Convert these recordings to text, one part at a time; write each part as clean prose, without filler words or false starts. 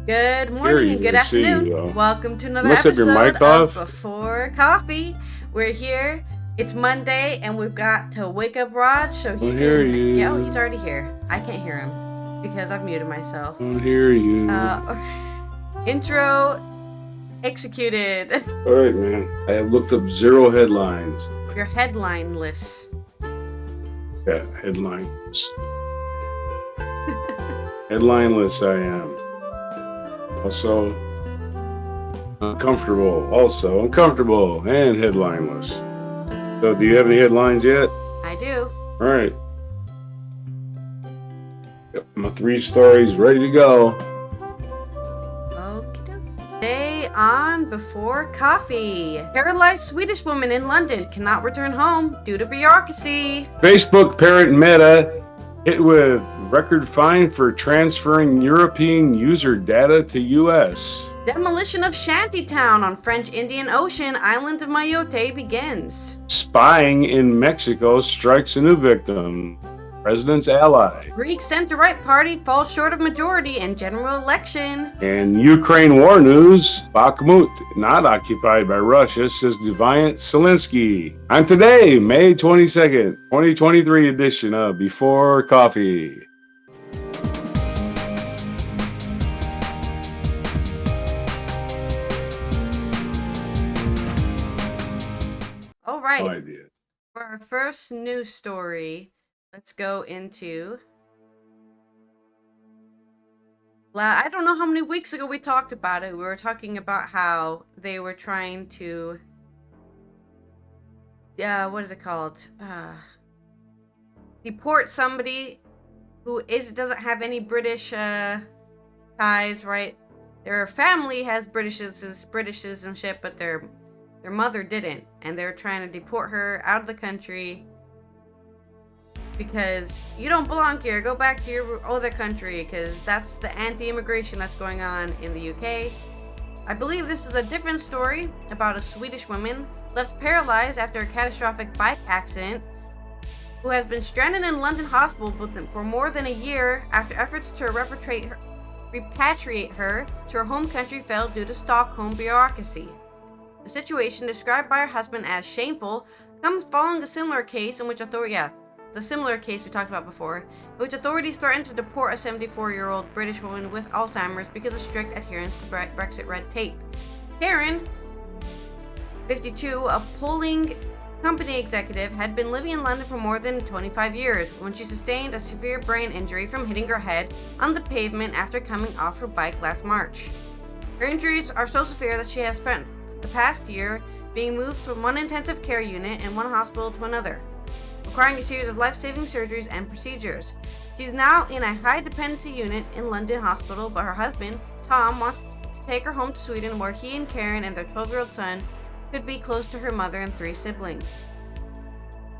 Good morning and good afternoon. Welcome to another Must have your episode mic of off. Before Coffee. We're here. It's Monday and we've got to wake up Rod so he Don't hear can. you. Yeah, he's already here. I can't hear him because I've muted myself. Don't hear you. Intro executed. All right, man. I have looked up 0 headlines. You're headlineless. Yeah, headlines. Headlineless I am. Also uncomfortable and headlineless. So do you have any headlines yet? I do. All right. Got my 3 stories ready to go. Okie dokie. Today on Before Coffee. Paralyzed Swedish woman in London cannot return home due to bureaucracy. Facebook parent Meta hit with record fine for transferring European user data to US. Demolition of shantytown on French Indian Ocean island of Mayotte begins. Spying in Mexico strikes a new victim. President's ally. Greek center-right party falls short of majority in general election. And Ukraine war news, Bakhmut not occupied by Russia, says defiant Zelensky. On today, May 22nd, 2023 edition of Before Coffee. All right. No idea. For our first news story, let's go into... I don't know how many weeks ago we talked about it. We were talking about how they were trying to... what is it called? Deport somebody who doesn't have any British ties, right? Their family has British citizenship, but their mother didn't, and they're trying to deport her out of the country because you don't belong here. Go back to your other country, because that's the anti-immigration that's going on in the UK. I believe this is a different story about a Swedish woman left paralyzed after a catastrophic bike accident who has been stranded in London hospital for more than a year after efforts to repatriate her to her home country failed due to Stockholm bureaucracy. The situation, described by her husband as shameful, comes following a similar case in which the similar case we talked about before, in which authorities threatened to deport a 74-year-old British woman with Alzheimer's because of strict adherence to Brexit red tape. Karen, 52, a polling company executive, had been living in London for more than 25 years when she sustained a severe brain injury from hitting her head on the pavement after coming off her bike last March. Her injuries are so severe that she has spent the past year being moved from one intensive care unit in one hospital to another, requiring a series of life-saving surgeries and procedures. She's now in a high dependency unit in London hospital, but her husband, Tom, wants to take her home to Sweden where he and Karen and their 12-year-old son could be close to her mother and 3 siblings.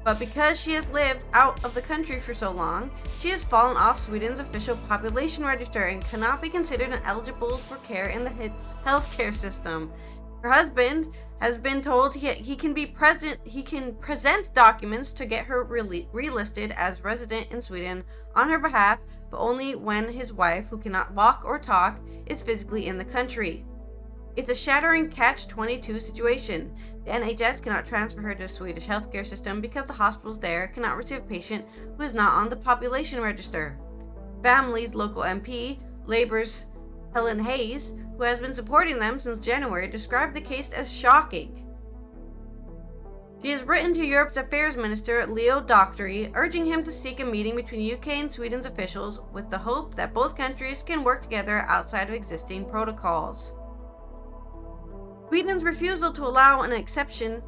But because she has lived out of the country for so long, she has fallen off Sweden's official population register and cannot be considered eligible for care in the healthcare system. Her husband has been told he can present documents to get her relisted as resident in Sweden on her behalf, but only when his wife, who cannot walk or talk, is physically in the country. It's a shattering catch-22 situation. The NHS cannot transfer her to the Swedish healthcare system because the hospitals there cannot receive a patient who is not on the population register. Family's local MP, Labour's Helen Hayes, who has been supporting them since January, described the case as shocking. She has written to Europe's Affairs Minister Leo Dockery, urging him to seek a meeting between UK and Sweden's officials with the hope that both countries can work together outside of existing protocols. Sweden's refusal to allow an exception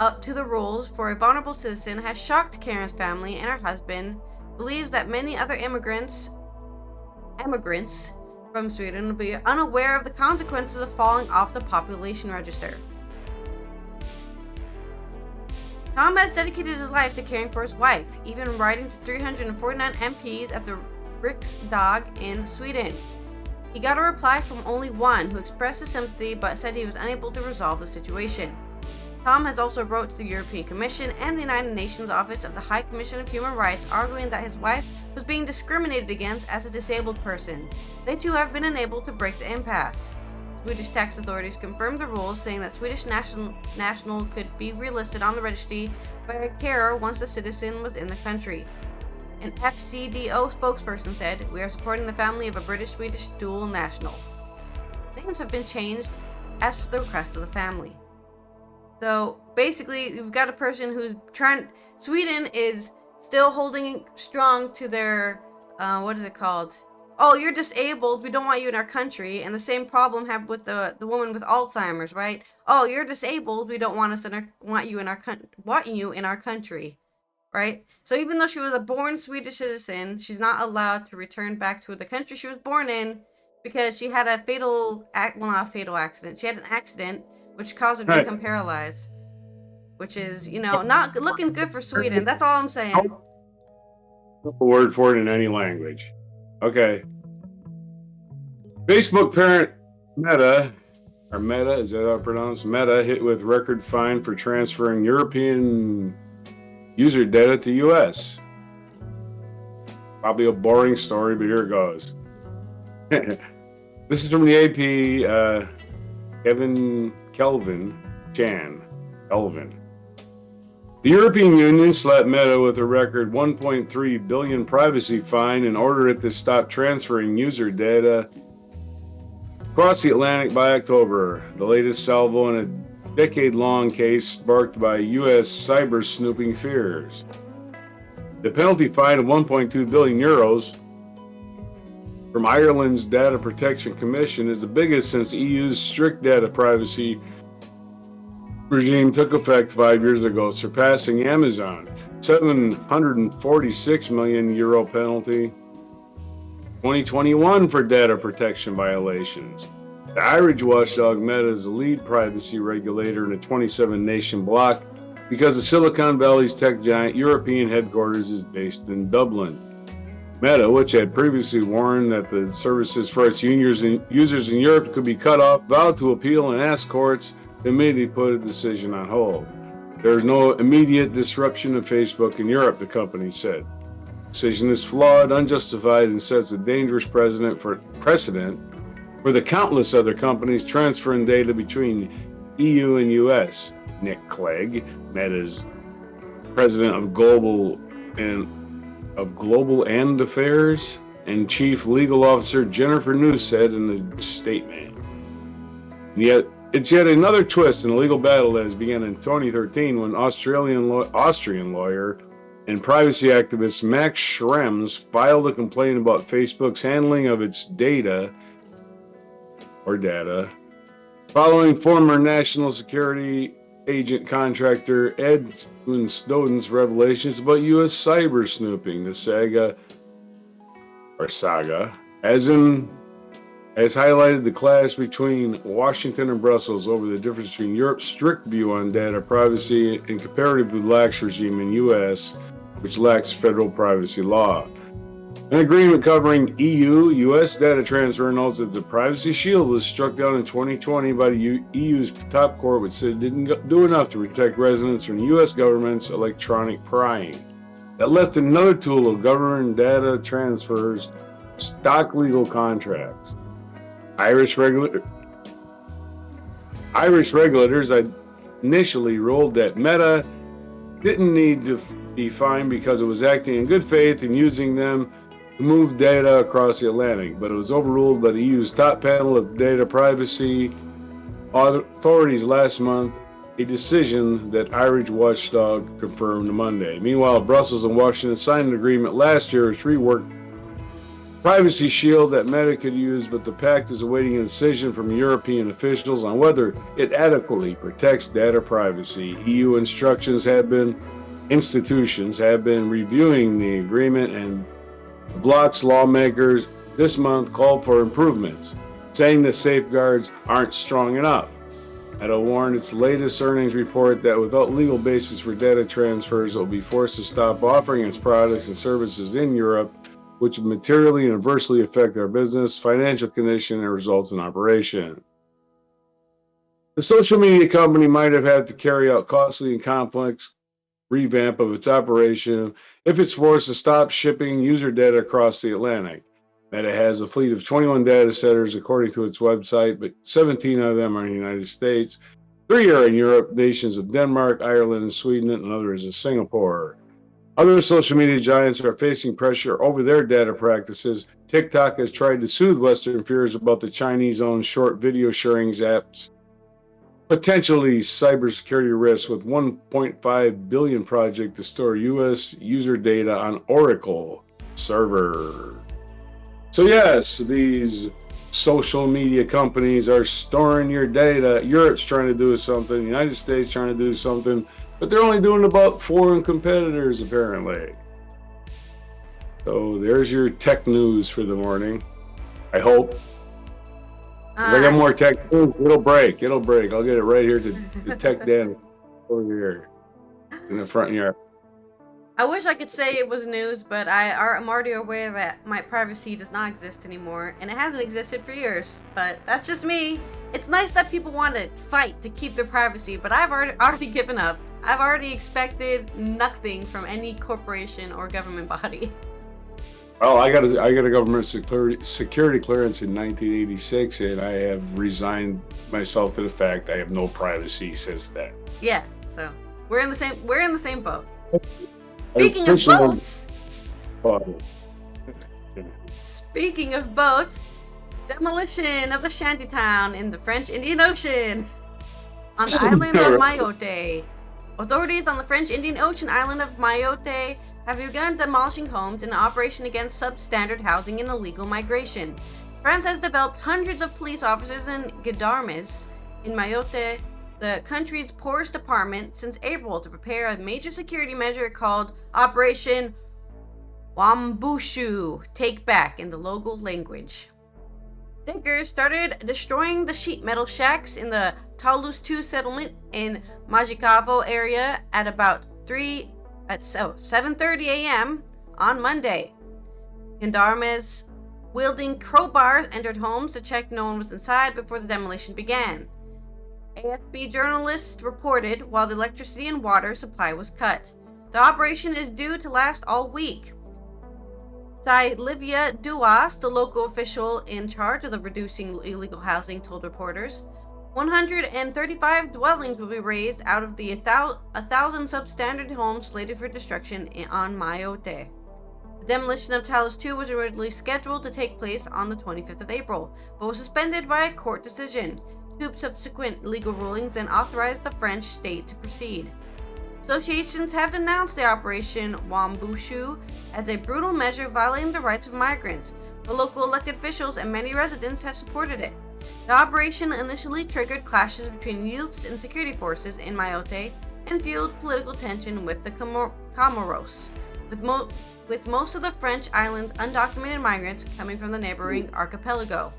up to the rules for a vulnerable citizen has shocked Karen's family, and her husband believes that many other immigrants from Sweden will be unaware of the consequences of falling off the population register. Tom has dedicated his life to caring for his wife, even writing to 349 MPs at the Riksdag in Sweden. He got a reply from only one, who expressed his sympathy but said he was unable to resolve the situation. Tom has also wrote to the European Commission and the United Nations Office of the High Commission of Human Rights, arguing that his wife was being discriminated against as a disabled person. They too have been unable to break the impasse. Swedish tax authorities confirmed the rules, saying that Swedish national could be relisted on the registry by a carer once the citizen was in the country. An FCDO spokesperson said, "We are supporting the family of a British-Swedish dual national." Names have been changed as for the request of the family. So basically, you've got a person who's trying. Sweden is still holding strong to their, what is it called? Oh, you're disabled. We don't want you in our country. And the same problem happened with the woman with Alzheimer's, right? Oh, you're disabled. We don't want you in our country, right? So even though she was a born Swedish citizen, she's not allowed to return back to the country she was born in because she had a not a fatal accident. She had an accident which caused her to become paralyzed, which is, not looking good for Sweden. That's all I'm saying. A word for it in any language. Okay. Facebook parent Meta, is that how I pronounce? Meta, hit with record fine for transferring European user data to US. Probably a boring story, but here it goes. This is from the AP. Kelvin. The European Union slapped Meta with a record 1.3 billion privacy fine and ordered it to stop transferring user data across the Atlantic by October, the latest salvo in a decade-long case sparked by U.S. cyber snooping fears. The penalty fine of 1.2 billion euros from Ireland's Data Protection Commission is the biggest since the EU's strict data privacy regime took effect 5 years ago, surpassing Amazon. 746 million euro penalty. 2021 for data protection violations. The Irish watchdog Meta is the lead privacy regulator in a 27-nation bloc because the Silicon Valley's tech giant European headquarters is based in Dublin. Meta, which had previously warned that the services for its users in Europe could be cut off, vowed to appeal and ask courts to immediately put a decision on hold. There is no immediate disruption of Facebook in Europe, the company said. The decision is flawed, unjustified, and sets a dangerous precedent for the countless other companies transferring data between EU and US. Nick Clegg, Meta's president of Global and Affairs, and Chief Legal Officer Jennifer New said in a statement. And yet, it's yet another twist in a legal battle that has begun in 2013 when Austrian lawyer and privacy activist Max Schrems filed a complaint about Facebook's handling of its data following former national security agent contractor Ed Snowden's revelations about U.S. cyber snooping. The saga, has highlighted the clash between Washington and Brussels over the difference between Europe's strict view on data privacy and comparatively lax regime in U.S., which lacks federal privacy law. An agreement covering EU-US data transfer notes that the Privacy Shield was struck down in 2020 by the EU's top court, which said it didn't do enough to protect residents from the U.S. government's electronic prying. That left another tool of government data transfers, stock legal contracts. Irish regulators initially ruled that Meta didn't need to be fined because it was acting in good faith and using them to move data across the Atlantic, but it was overruled by the EU's top panel of data privacy authorities last month, a decision that Irish watchdog confirmed Monday. Meanwhile, Brussels and Washington signed an agreement last year to rework Privacy Shield that Meta could use, but the pact is awaiting a decision from European officials on whether it adequately protects data privacy. EU institutions have been reviewing the agreement, and the bloc's lawmakers this month called for improvements, saying the safeguards aren't strong enough. Meta warned its latest earnings report that without legal basis for data transfers, it will be forced to stop offering its products and services in Europe, which would materially and adversely affect our business, financial condition, and results in operation. The social media company might have had to carry out costly and complex revamp of its operation if it's forced to stop shipping user data across the Atlantic. Meta has a fleet of 21 data centers according to its website, but 17 of them are in the United States. 3 are in Europe, nations of Denmark, Ireland, and Sweden, and others in Singapore. Other social media giants are facing pressure over their data practices. TikTok has tried to soothe Western fears about the Chinese-owned short video sharing apps potentially cybersecurity risks with 1.5 billion project to store U.S. user data on Oracle server. So yes, these social media companies are storing your data. Europe's trying to do something, the United States trying to do something, but they're only doing about foreign competitors apparently. So there's your tech news for the morning. I hope. I got more tech news. It'll break. I'll get it right here to Tech Dan over here in the front yard. I wish I could say it was news, but I'm already aware that my privacy does not exist anymore, and it hasn't existed for years. But that's just me. It's nice that people want to fight to keep their privacy, but I've already given up. I've already expected nothing from any corporation or government body. Well, I got a government security clearance in 1986, and I have resigned myself to the fact I have no privacy since then. Yeah, so we're in the same boat. Speaking of boats, demolition of the shantytown in the French Indian Ocean on the island of Mayotte. Authorities on the French Indian Ocean island of Mayotte have begun demolishing homes in an operation against substandard housing and illegal migration. France has developed hundreds of police officers in gendarmes in Mayotte, the country's poorest department, since April to prepare a major security measure called Operation Wambushu, Take Back in the local language. Diggers started destroying the sheet metal shacks in the Toulouse 2 settlement in Majicavo area at about 7:30 a.m. on Monday. Gendarmes wielding crowbars entered homes to check no one was inside before the demolition began. AFP journalists reported while the electricity and water supply was cut. The operation is due to last all week. Livia Duas, the local official in charge of the reducing illegal housing, told reporters. 135 dwellings will be razed out of the 1,000 substandard homes slated for destruction on Mayotte. The demolition of Toulouse 2 was originally scheduled to take place on the 25th of April, but was suspended by a court decision. 2 subsequent legal rulings then authorized the French state to proceed. Associations have denounced the Operation Wambushu as a brutal measure violating the rights of migrants, but local elected officials and many residents have supported it. The operation initially triggered clashes between youths and security forces in Mayotte and fueled political tension with the Comoros, with most of the French island's undocumented migrants coming from the neighboring archipelago.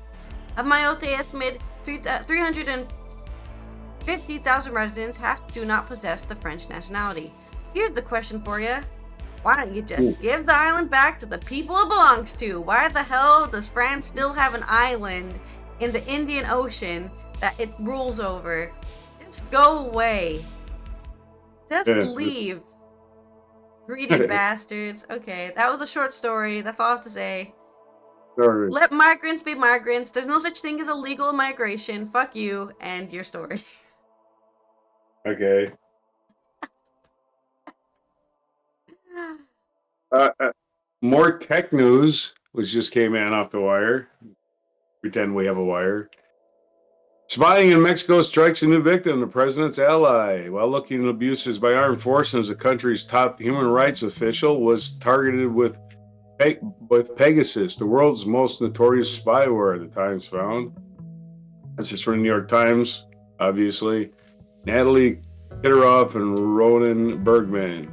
Of Mayotte, estimated 350,000 residents do not possess the French nationality. Here's the question for you. Why don't you just give the island back to the people it belongs to? Why the hell does France still have an island in the Indian Ocean that it rules over? Just go away. Just leave. Greedy bastards. Okay, that was a short story. That's all I have to say. Sorry. Let migrants be migrants. There's no such thing as illegal migration. Fuck you and your story. Okay. More tech news, which just came in off the wire. Pretend we have a wire. Spying in Mexico strikes a new victim, the president's ally. While looking at abuses by armed forces, the country's top human rights official was targeted with Pegasus, the world's most notorious spyware, the Times found. That's just from the New York Times, obviously. Natalie Kitteroff and Ronan Bergman.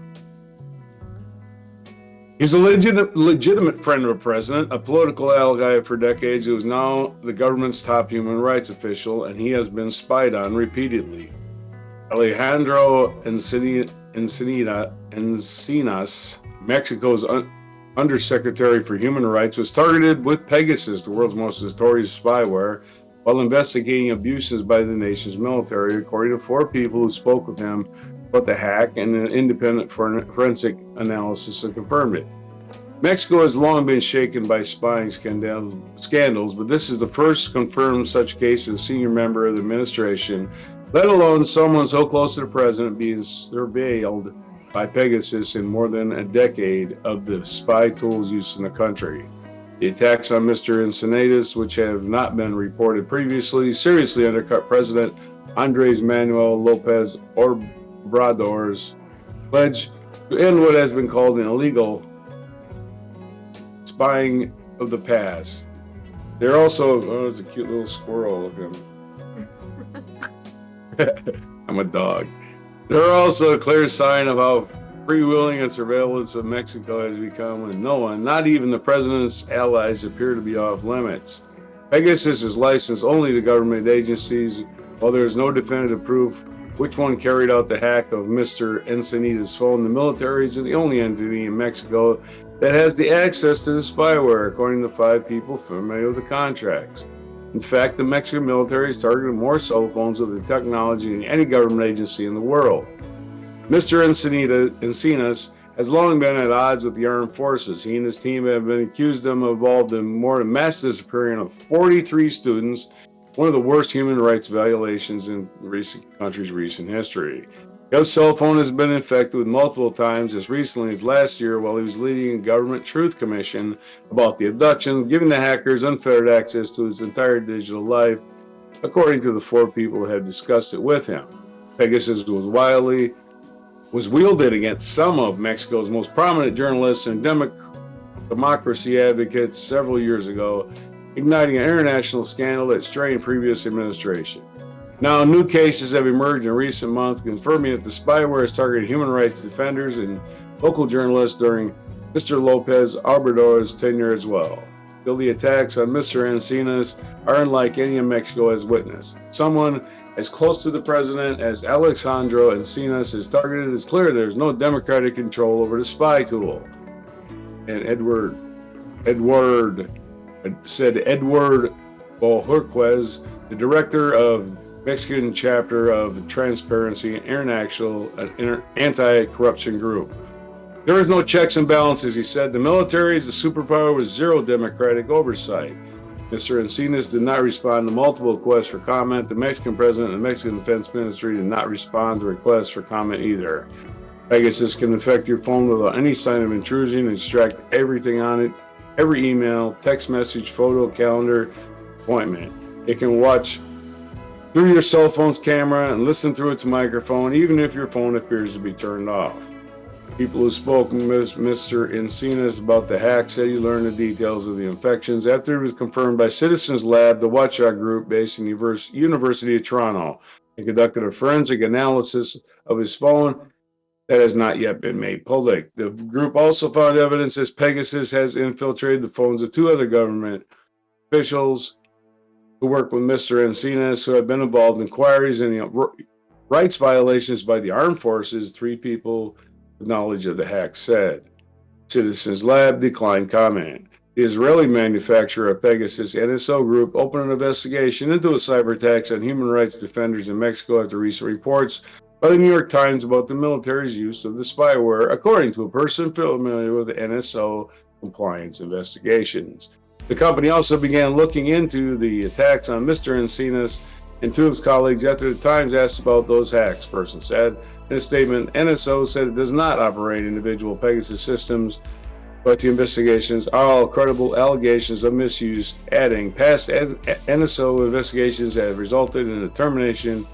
He's a legitimate friend of a president, a political ally for decades who is now the government's top human rights official, and he has been spied on repeatedly. Alejandro Encinas, Mexico's Undersecretary for Human Rights, was targeted with Pegasus, the world's most notorious spyware, while investigating abuses by the nation's military, according to 4 people who spoke with him about the hack, and an independent forensic analysis that confirmed it. Mexico has long been shaken by spying scandals, but this is the first confirmed such case of a senior member of the administration, let alone someone so close to the president, being surveilled by Pegasus in more than a decade of the spy tools used in the country. The attacks on Mr. Encinitas, which have not been reported previously, seriously undercut President Andres Manuel Lopez Obrador's pledge to end what has been called an illegal spying of the past. They're also, there's a cute little squirrel looking. I'm a dog. They're also a clear sign of how freewheeling and surveillance of Mexico has become, and no one, not even the president's allies, appear to be off limits. Pegasus is licensed only to government agencies, while there is no definitive proof which one carried out the hack of Mr. Encinitas' phone. The military is the only entity in Mexico that has the access to the spyware, according to 5 people familiar with the contracts. In fact, the Mexican military has targeted more cell phones with the technology than any government agency in the world. Mr. Encinas has long been at odds with the armed forces. He and his team have been accused of involved in more than mass disappearing of 43 students, one of the worst human rights violations in the country's recent history. His cell phone has been infected with multiple times as recently as last year while he was leading a government truth commission about the abduction, giving the hackers unfettered access to his entire digital life, according to the 4 people who had discussed it with him. Pegasus was wielded against some of Mexico's most prominent journalists and democracy advocates several years ago, igniting an international scandal that strained previous administration. Now, new cases have emerged in recent months confirming that the spyware has targeted human rights defenders and local journalists during Mr. Lopez Obrador's tenure as well. Still, the attacks on Mr. Encinas are unlike any in Mexico has witnessed. Someone as close to the president as Alejandro Encinas is targeted. It's clear there's no democratic control over the spy tool. And Edward Bojorquez, the director of Mexican chapter of Transparency International, an anti-corruption group. There is no checks and balances, he said. The military is a superpower with zero democratic oversight. Mr. Encinas did not respond to multiple requests for comment. The Mexican president and the Mexican Defense Ministry did not respond to requests for comment either. Pegasus can infect your phone without any sign of intrusion and extract everything on it, every email, text message, photo, calendar, appointment. It can watch through your cell phone's camera and listen through its microphone, even if your phone appears to be turned off. People who spoke with Mr. Encinas about the hack said he learned the details of the infections after it was confirmed by Citizens Lab, the watchdog group based in the University of Toronto, and conducted a forensic analysis of his phone that has not yet been made public. The group also found evidence that Pegasus has infiltrated the phones of 2 other government officials who work with Mr. Encinas, who have been involved in inquiries and rights violations by the armed forces. 3 people with knowledge of the hack said. Citizens Lab declined comment. The Israeli manufacturer of Pegasus NSO Group opened an investigation into a cyber attacks on human rights defenders in Mexico after recent reports by the New York Times about the military's use of the spyware, according to a person familiar with the NSO compliance investigations. The company also began looking into the attacks on Mr. Encinas and 2 of his colleagues after the Times asked about those hacks, person said. In a statement, NSO said it does not operate individual Pegasus systems, but the investigations are all credible allegations of misuse, adding past NSO investigations have resulted in the termination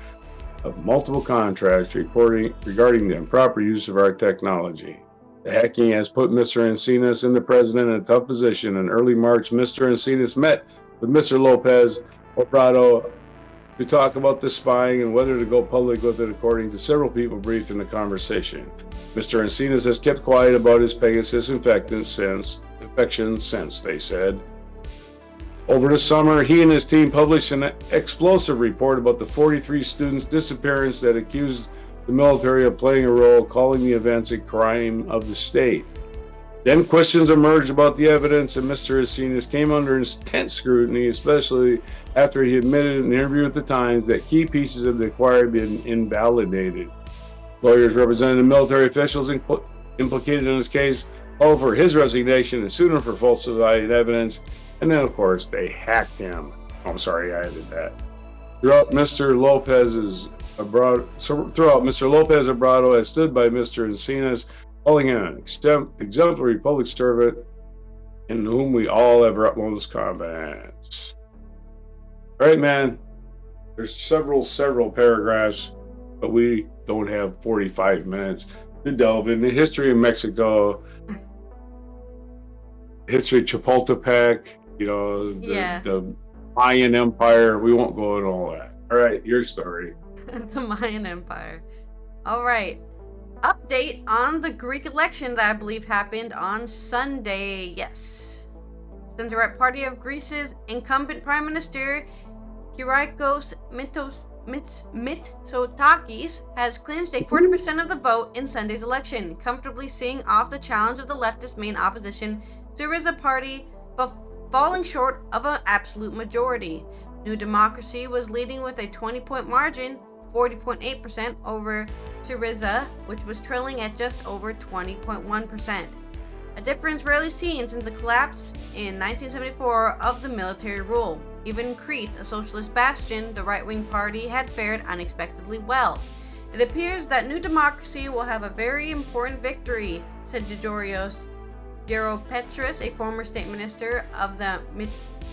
of multiple contracts regarding the improper use of our technology. The hacking has put Mr. Encinas and the president in a tough position. In early March, Mr. Encinas met with Mr. Lopez Obrador to talk about the spying and whether to go public with it, according to several people briefed in the conversation. Mr. Encinas has kept quiet about his Pegasus infection since, they said. Over the summer, he and his team published an explosive report about the 43 students' disappearance that accused the military of playing a role, calling the events a crime of the state. Then questions emerged about the evidence, and Mr. Asinas came under intense scrutiny, especially after he admitted in an interview with the Times that key pieces of the inquiry had been invalidated. Lawyers representing military officials implicated in this case called for his resignation and sued him for falsifying evidence, and then, of course, they hacked him. Oh, I'm sorry, I added that. Throughout, Mr. Lopez Obrador has stood by Mr. Encinas, calling him an exemplary public servant in whom we all have utmost confidence. All right, man. There's several paragraphs, but we don't have 45 minutes to delve into the history of Mexico, history of Chapultepec, the Mayan Empire. We won't go into all that. All right, your story. The Mayan Empire. All right. Update on the Greek election that I believe happened on Sunday. Yes. Center-right party of Greece's incumbent Prime Minister Kyriakos Mitsotakis has clinched a 40% of the vote in Sunday's election, comfortably seeing off the challenge of the leftist main opposition Syriza party, but falling short of an absolute majority. New Democracy was leading with a 20-point margin, 40.8% over Syriza, which was trailing at just over 20.1%. A difference rarely seen since the collapse in 1974 of the military rule. Even in Crete, a socialist bastion, the right-wing party had fared unexpectedly well. It appears that New Democracy will have a very important victory, said Georgios Geropetris, a former state minister of the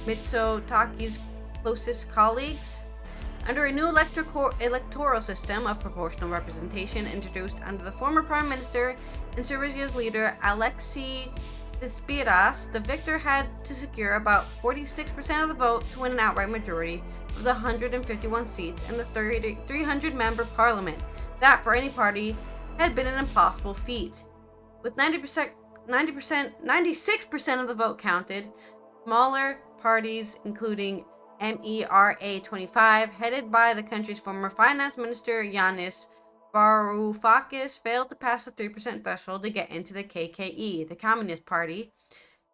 Mitsotakis' closest colleagues. Under a new electoral system of proportional representation introduced under the former prime minister and Syriza's leader Alexis Tsipras, the victor had to secure about 46% of the vote to win an outright majority of the 151 seats in the 300-member parliament. That, for any party, had been an impossible feat. With 96% of the vote counted, smaller parties, including MERA 25, headed by the country's former finance minister Yanis Varoufakis, failed to pass the 3% threshold to get into the KKE. The Communist Party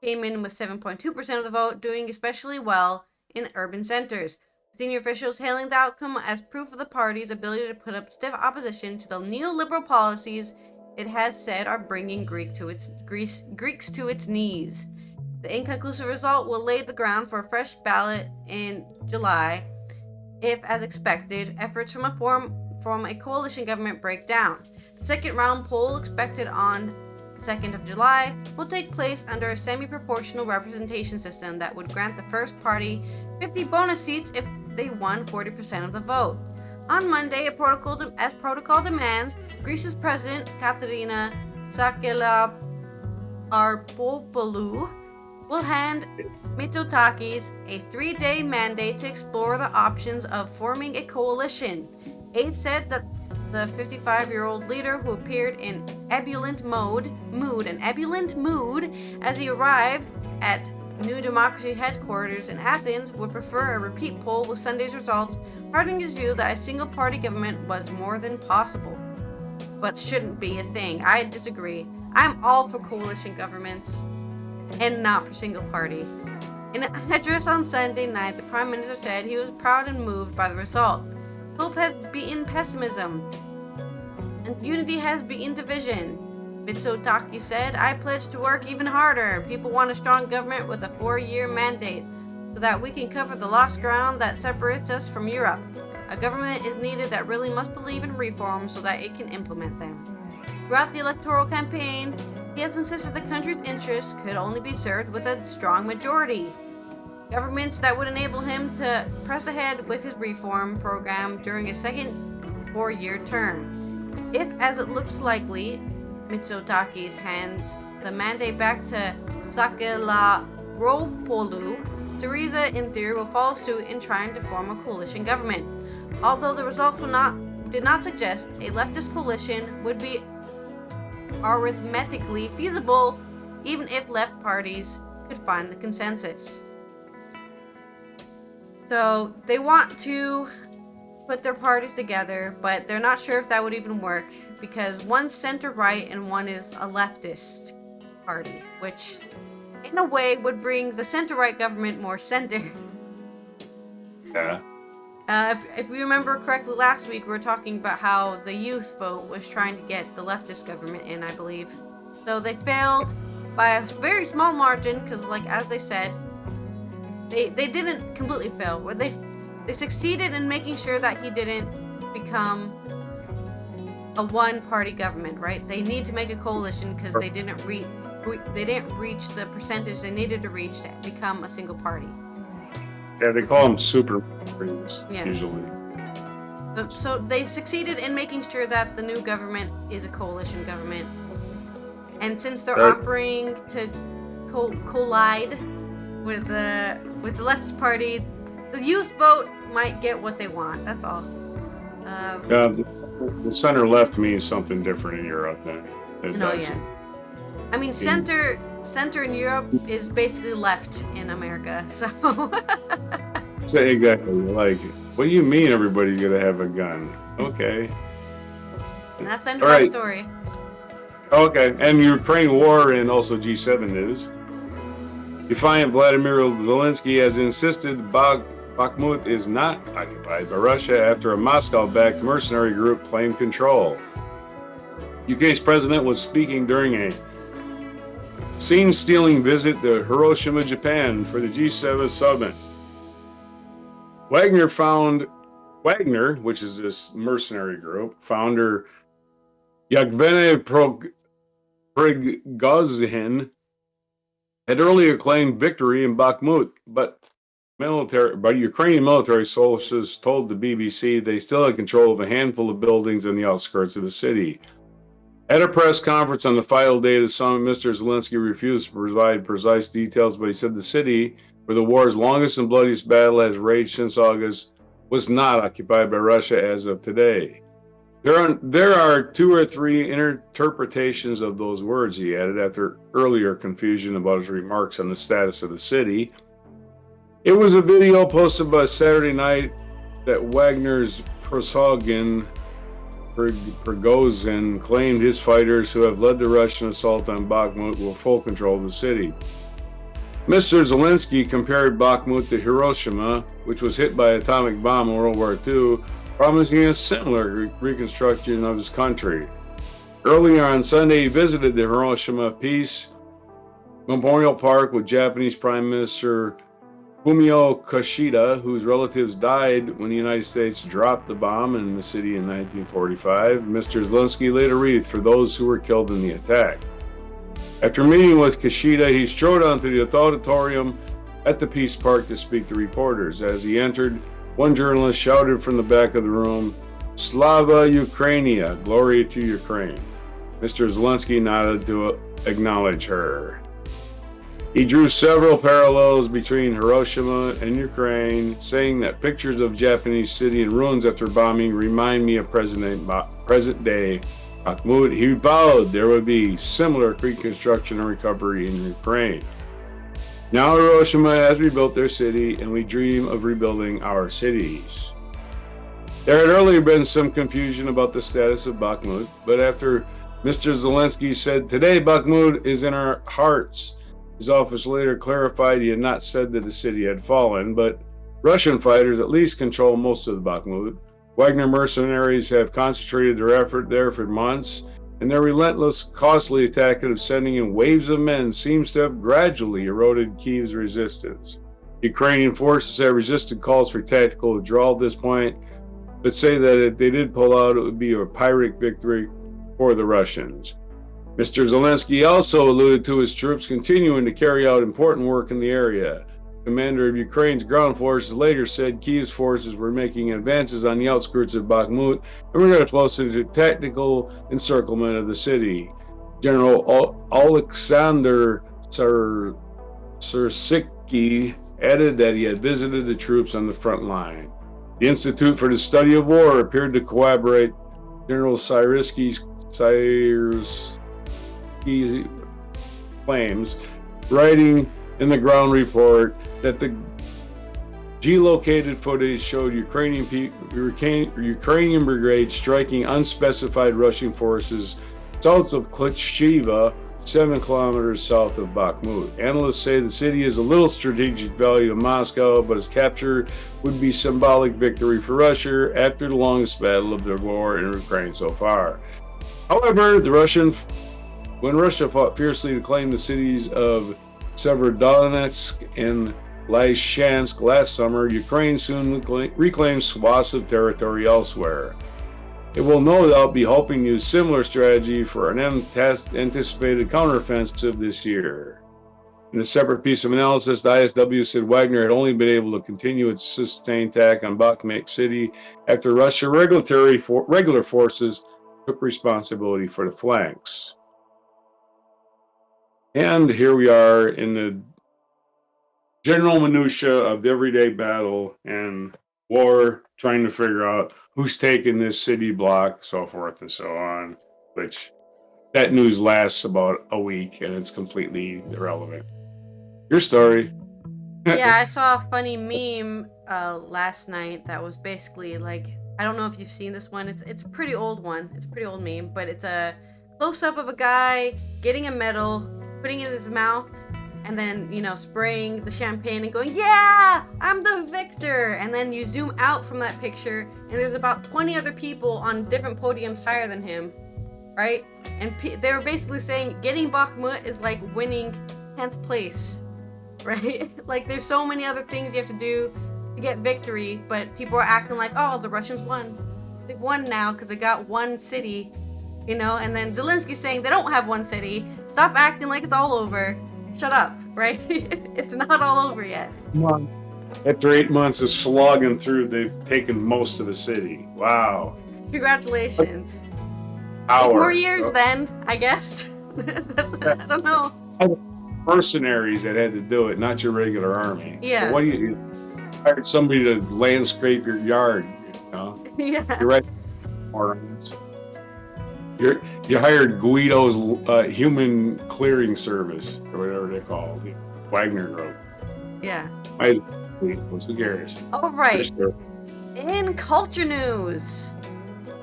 came in with 7.2% of the vote, doing especially well in urban centers. Senior officials hailing the outcome as proof of the party's ability to put up stiff opposition to the neoliberal policies it has said are bringing Greeks to its knees. The inconclusive result will lay the ground for a fresh ballot in July if, as expected, efforts from a coalition government break down. The second round poll, expected on 2nd of July, will take place under a semi-proportional representation system that would grant the first party 50 bonus seats if they won 40% of the vote. On Monday, as protocol demands, Greece's president, Katerina Sakellaparpopoulou, will hand Mitsotakis a 3-day mandate to explore the options of forming a coalition. Aides said that the 55-year-old leader, who appeared in ebullient mood as he arrived at New Democracy headquarters in Athens, would prefer a repeat poll with Sunday's results, hardening his view that a single-party government was more than possible, but shouldn't be a thing. I disagree. I'm all for coalition governments and not for single party. In an address on Sunday night, the Prime Minister said he was proud and moved by the result. Hope has beaten pessimism, and unity has beaten division. Mitsotakis said, "I pledge to work even harder. People want a strong government with a 4-year mandate, so that we can cover the lost ground that separates us from Europe. A government is needed that really must believe in reforms so that it can implement them." Throughout the electoral campaign, he has insisted the country's interests could only be served with a strong majority. Governments that would enable him to press ahead with his reform program during a second 4-year term. If, as it looks likely, Mitsotakis hands the mandate back to Sakellaparpopoulou, Syriza, in theory, will follow suit in trying to form a coalition government. Although the results did not suggest a leftist coalition would be arithmetically feasible, even if left parties could find the consensus. So they want to put their parties together, but they're not sure if that would even work, because one's center-right and one is a leftist. party, which in a way would bring the center-right government more center. Yeah. If we remember correctly, last week we were talking about how the youth vote was trying to get the leftist government in, I believe. So they failed by a very small margin, because, like, as they said, they didn't completely fail. They succeeded in making sure that he didn't become a one-party government, right? They need to make a coalition because they didn't reach the percentage they needed to reach to become a single party. Yeah, they call them super parties, usually. So they succeeded in making sure that the new government is a coalition government. And since they're offering to collide with the leftist party, the youth vote might get what they want. That's all. The center left means something different in Europe than it does. Yeah. I mean, center in Europe is basically left in America. So. So exactly. Like, what do you mean everybody's gonna have a gun? Okay. And that's the end of my story. Okay, and Ukraine war and also G7 news. Defiant Vladimir Zelensky has insisted Bakhmut is not occupied by Russia after a Moscow-backed mercenary group claimed control. UK's president was speaking during a scene-stealing visit to Hiroshima, Japan for the G7 summit. Wagner, which is this mercenary group, founder Yevgeny Prigozhin had earlier claimed victory in Bakhmut, but Ukrainian military sources told the BBC they still had control of a handful of buildings in the outskirts of the city. At a press conference on the final day of the summit, Mr. Zelensky refused to provide precise details, but he said the city, where the war's longest and bloodiest battle has raged since August, was not occupied by Russia as of today. There are two or three interpretations of those words, he added, after earlier confusion about his remarks on the status of the city. It was a video posted by Saturday night that Wagner's Prigozhin claimed his fighters who have led the Russian assault on Bakhmut will full control of the city. Mr. Zelensky compared Bakhmut to Hiroshima, which was hit by an atomic bomb in World War II, promising a similar reconstruction of his country. Earlier on Sunday, he visited the Hiroshima Peace Memorial Park with Japanese Prime Minister Fumio Kishida, whose relatives died when the United States dropped the bomb in the city in 1945. Mr. Zelensky laid a wreath for those who were killed in the attack. After meeting with Kishida, he strode onto the auditorium at the Peace Park to speak to reporters. As he entered, one journalist shouted from the back of the room, "Slava Ukrainia, glory to Ukraine." Mr. Zelensky nodded to acknowledge her. He drew several parallels between Hiroshima and Ukraine, saying that pictures of Japanese city in ruins after bombing remind me of present-day Bakhmut. He vowed there would be similar reconstruction and recovery in Ukraine. Now Hiroshima has rebuilt their city, and we dream of rebuilding our cities. There had earlier been some confusion about the status of Bakhmut, but after Mr. Zelensky said, "Today Bakhmut is in our hearts," his office later clarified he had not said that the city had fallen, but Russian fighters at least control most of the Bakhmut. Wagner mercenaries have concentrated their effort there for months, and their relentless, costly attack of sending in waves of men seems to have gradually eroded Kyiv's resistance. Ukrainian forces have resisted calls for tactical withdrawal at this point, but say that if they did pull out, it would be a Pyrrhic victory for the Russians. Mr. Zelensky also alluded to his troops continuing to carry out important work in the area. Commander of Ukraine's ground forces later said Kyiv's forces were making advances on the outskirts of Bakhmut and were getting closer to tactical encirclement of the city. General Alexander Syrsky added that he had visited the troops on the front line. The Institute for the Study of War appeared to corroborate General Syrsky's claims, writing in the ground report that the geolocated footage showed Ukrainian brigades striking unspecified Russian forces south of Klitscheva 7 kilometers south of Bakhmut. Analysts say the city is a little strategic value to Moscow, but its capture would be symbolic victory for Russia after the longest battle of the war in Ukraine so far. However, when Russia fought fiercely to claim the cities of Severodonetsk and Lysychansk last summer, Ukraine soon reclaimed swaths of territory elsewhere. It will no doubt be hoping to use similar strategy for an anticipated counteroffensive this year. In a separate piece of analysis, the ISW said Wagner had only been able to continue its sustained attack on Bakhmut city after Russian regular forces took responsibility for the flanks. And here we are in the general minutia of the everyday battle and war, trying to figure out who's taking this city block, so forth and so on, which that news lasts about a week and it's completely irrelevant. Your story. Yeah, I saw a funny meme last night that was basically like, I don't know if you've seen this one. It's a pretty old one. It's a pretty old meme, but it's a close-up of a guy getting a medal, putting it in his mouth, and then, spraying the champagne and going, "Yeah, I'm the victor!" And then you zoom out from that picture, and there's about 20 other people on different podiums higher than him, right? And they were basically saying getting Bakhmut is like winning 10th place, right? Like, there's so many other things you have to do to get victory, but people are acting like, oh, the Russians won. They won now because they got one city, and then Zelensky's saying they don't have one city. Stop acting like it's all over. Shut up, right? It's not all over yet. After 8 months of slogging through, they've taken most of the city. Wow. Congratulations. 8 more years then, I guess. I don't know. Mercenaries that had to do it, not your regular army. Yeah. So what do you hired somebody to landscape your yard, Yeah. You're right. Morons. You hired Guido's human clearing service, or whatever they call it. Wagner Group. Yeah. Who cares? All right. In culture news,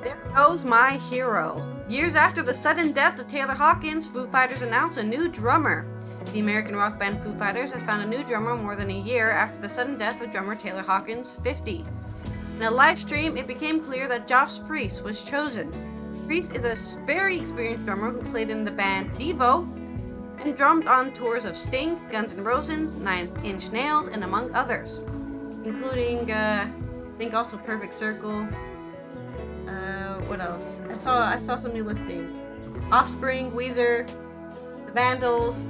there goes my hero. Years after the sudden death of Taylor Hawkins, Foo Fighters announced a new drummer. The American rock band Foo Fighters has found a new drummer more than a year after the sudden death of drummer Taylor Hawkins, 50. In a live stream, it became clear that Josh Freese was chosen. Freese is a very experienced drummer who played in the band Devo and drummed on tours of Sting, Guns N' Roses, 9 Inch Nails, and among others, including, I think also Perfect Circle. What else? I saw some new listing. Offspring, Weezer, the Vandals,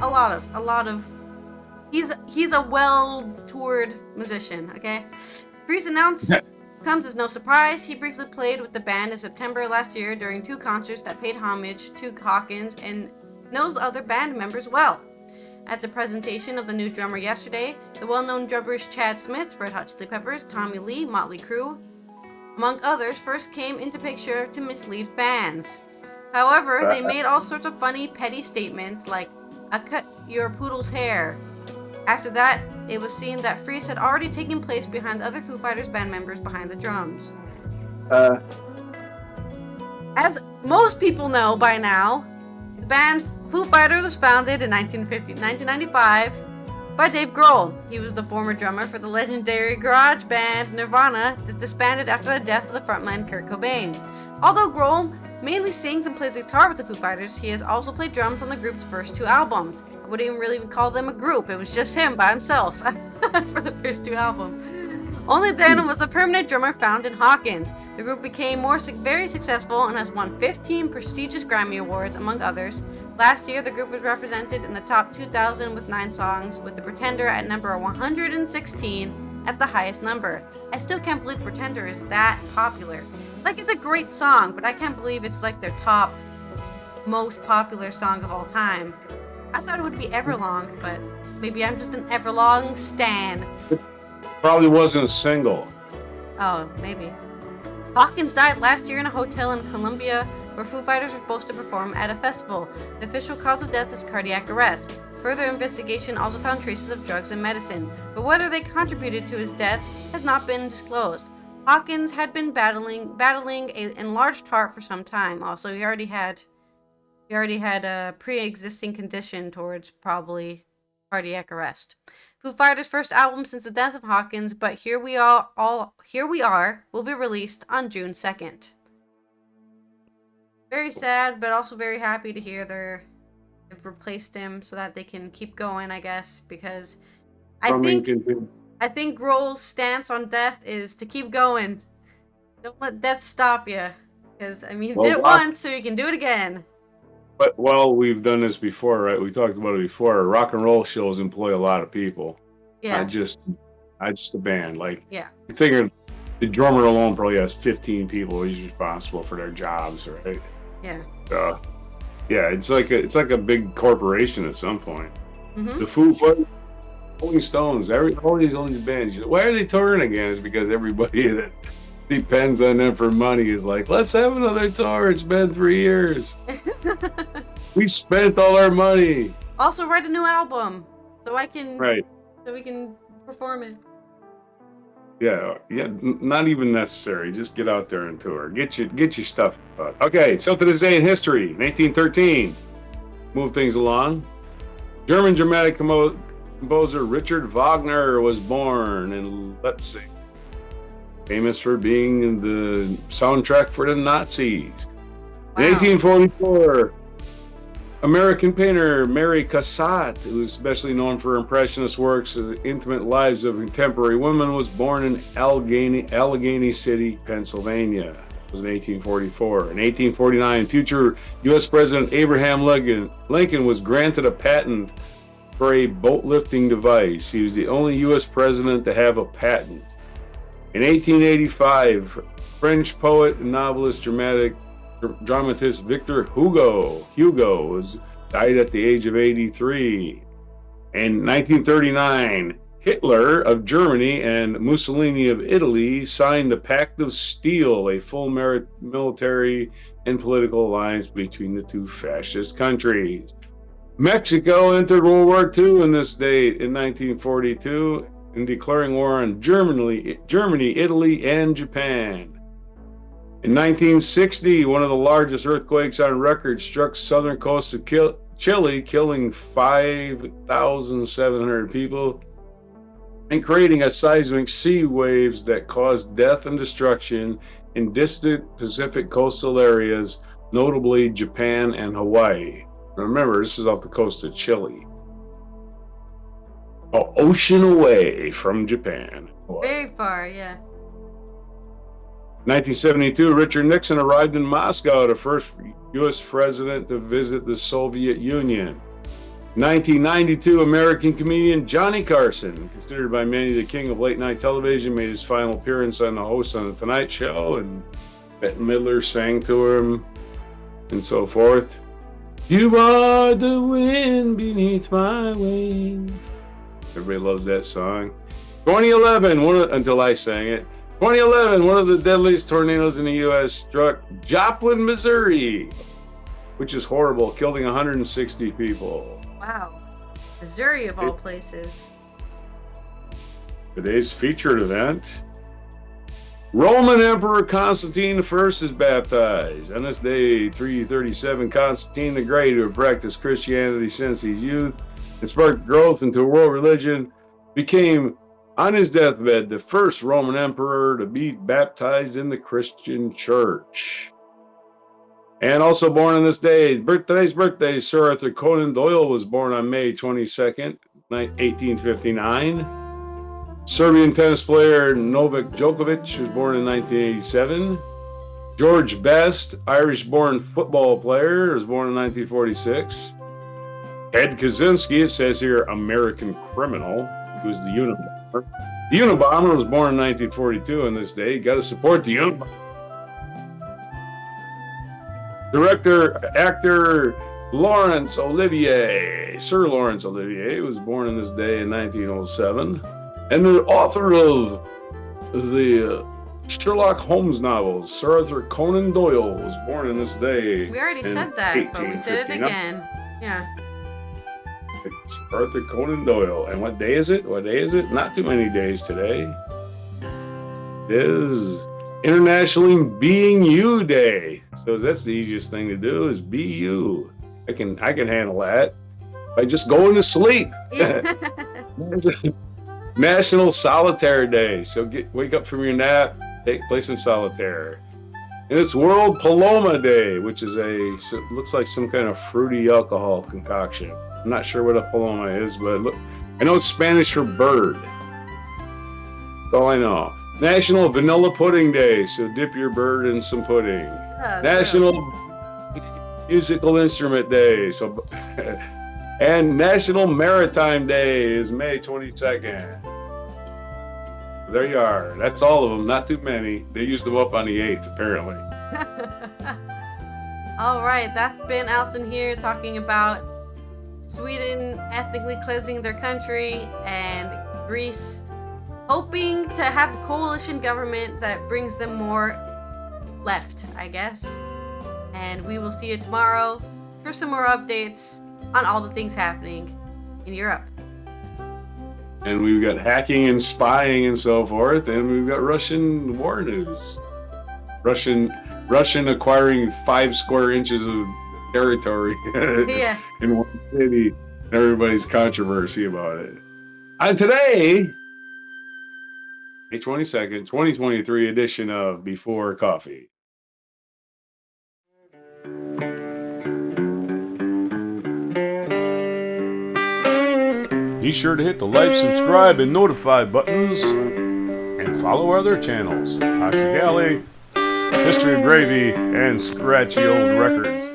a lot of. He's a well-toured musician. Okay, Freese announced. Comes as no surprise, he briefly played with the band in September last year during 2 concerts that paid homage to Hawkins and knows the other band members well. At the presentation of the new drummer yesterday, the well-known drummers Chad Smith, Red Hot Chili Peppers, Tommy Lee, Motley Crue, among others, first came into picture to mislead fans. However, they made all sorts of funny, petty statements like, "I cut your poodle's hair." After that, it was seen that Freese had already taken place behind the other Foo Fighters band members behind the drums. As most people know by now, the band Foo Fighters was founded in 1995 by Dave Grohl. He was the former drummer for the legendary garage band Nirvana, disbanded after the death of the frontman Kurt Cobain. Although Grohl mainly sings and plays guitar with the Foo Fighters, he has also played drums on the group's first 2 albums. I wouldn't even really call them a group, it was just him by himself for the first 2 albums. Only then was a permanent drummer found in Hawkins. The group became very successful and has won 15 prestigious Grammy Awards, among others. Last year, the group was represented in the top 2,000 with 9 songs, with The Pretender at number 116 at the highest number. I still can't believe Pretender is that popular. Like, it's a great song, but I can't believe it's like their top most popular song of all time. I thought it would be Everlong, but maybe I'm just an Everlong stan. Probably wasn't a single. Oh, maybe. Hawkins died last year in a hotel in Colombia where Foo Fighters were supposed to perform at a festival. The official cause of death is cardiac arrest. Further investigation also found traces of drugs and medicine, but whether they contributed to his death has not been disclosed. Hawkins had been battling an enlarged heart for some time. Also, he already had He already had a pre-existing condition towards probably cardiac arrest. Foo Fighters' first album since the death of Hawkins, but Here We Are will be released on June 2nd. Very sad, but also very happy to hear they've replaced him so that they can keep going, I guess, because I think Grohl's stance on death is to keep going. Don't let death stop you, because you did it once, so you can do it again. But we've done this before, right? We talked about it before. Rock and roll shows employ a lot of people. Yeah. Not just a band. Yeah. You figure the drummer alone probably has 15 people he's responsible for their jobs, right? Yeah. Yeah, it's like a big corporation at some point. Mm-hmm. The Foo Fighters, Rolling Stones, all these bands. Why are they touring again? Is because everybody that depends on them for money is like, let's have another tour. It's been 3 years. We spent all our money. Also, write a new album so we can perform it. Yeah, not even necessary. Just get out there and tour. Get your stuff out. Okay, so to this day in history, in 1813, move things along. German dramatic composer Richard Wagner was born in Leipzig, famous for being the soundtrack for the Nazis. Wow. In 1844, American painter Mary Cassatt, who is especially known for impressionist works of the intimate lives of contemporary women, was born in Allegheny City, Pennsylvania. It was in 1844. In 1849, future U.S. President Abraham Lincoln was granted a patent for a boat lifting device. He was the only U.S. president to have a patent. In 1885, French poet and novelist dramatist Victor Hugo died at the age of 83. In 1939, Hitler of Germany and Mussolini of Italy signed the Pact of Steel, a full military and political alliance between the two fascist countries. Mexico entered World War II in this date in 1942 in declaring war on Germany, Italy, and Japan. In 1960, one of the largest earthquakes on record struck southern coast of Chile, killing 5,700 people and creating a seismic sea waves that caused death and destruction in distant Pacific coastal areas, notably Japan and Hawaii. Remember, this is off the coast of Chile. An ocean away from Japan. Hawaii. Very far, yeah. 1972, Richard Nixon arrived in Moscow, the first U.S. president to visit the Soviet Union. 1992, American comedian Johnny Carson, considered by many the king of late-night television, made his final appearance on the host on The Tonight Show, and Bette Midler sang to him, and so forth. You are the wind beneath my wings. Everybody loves that song. 2011, until I sang it. 2011, one of the deadliest tornadoes in the U.S. struck Joplin, Missouri, which is horrible, killing 160 people. Wow. Missouri, of all places. Today's featured event. Roman Emperor Constantine I is baptized. On this day, 337, Constantine the Great, who had practiced Christianity since his youth and sparked growth into a world religion, became, on his deathbed, the first Roman emperor to be baptized in the Christian church. And also born on this day, today's birthday, Sir Arthur Conan Doyle was born on May 22nd, 1859. Serbian tennis player Novak Djokovic was born in 1987. George Best, Irish-born football player, was born in 1946. Ed Kaczynski, it says here, American criminal, who was the Unabomber. The Unabomber was born in 1942 on this day. You got to support the Unabomber. Actor Laurence Olivier, Sir Laurence Olivier, was born on this day in 1907. And the author of the Sherlock Holmes novels, Sir Arthur Conan Doyle, was born on this day. We already said that, but we said it again. Yeah. It's Arthur Conan Doyle. And what day is it? Not too many days today. It is International Being You Day. So that's the easiest thing to do, is be you. I can handle that by just going to sleep. National Solitaire Day. So wake up from your nap, play some solitaire. And it's World Paloma Day, which is looks like some kind of fruity alcohol concoction. I'm not sure what a paloma is, but I know it's Spanish for bird. That's all I know. National Vanilla Pudding Day, so dip your bird in some pudding. National Musical Instrument Day, and National Maritime Day is May 22nd. There you are. That's all of them. Not too many. They used them up on the 8th, apparently. All right, that's been Alison here talking about Sweden ethnically cleansing their country and Greece hoping to have a coalition government that brings them more left, I guess. And we will see you tomorrow for some more updates on all the things happening in Europe. And we've got hacking and spying and so forth, and we've got Russian war news. Russian acquiring 5 square inches of territory in one city, and everybody's controversy about it. And today, May 22nd, 2023 edition of Before Coffee. Be sure to hit the like, subscribe, and notify buttons, and follow our other channels, Toxic Alley, History of Gravy, and Scratchy Old Records.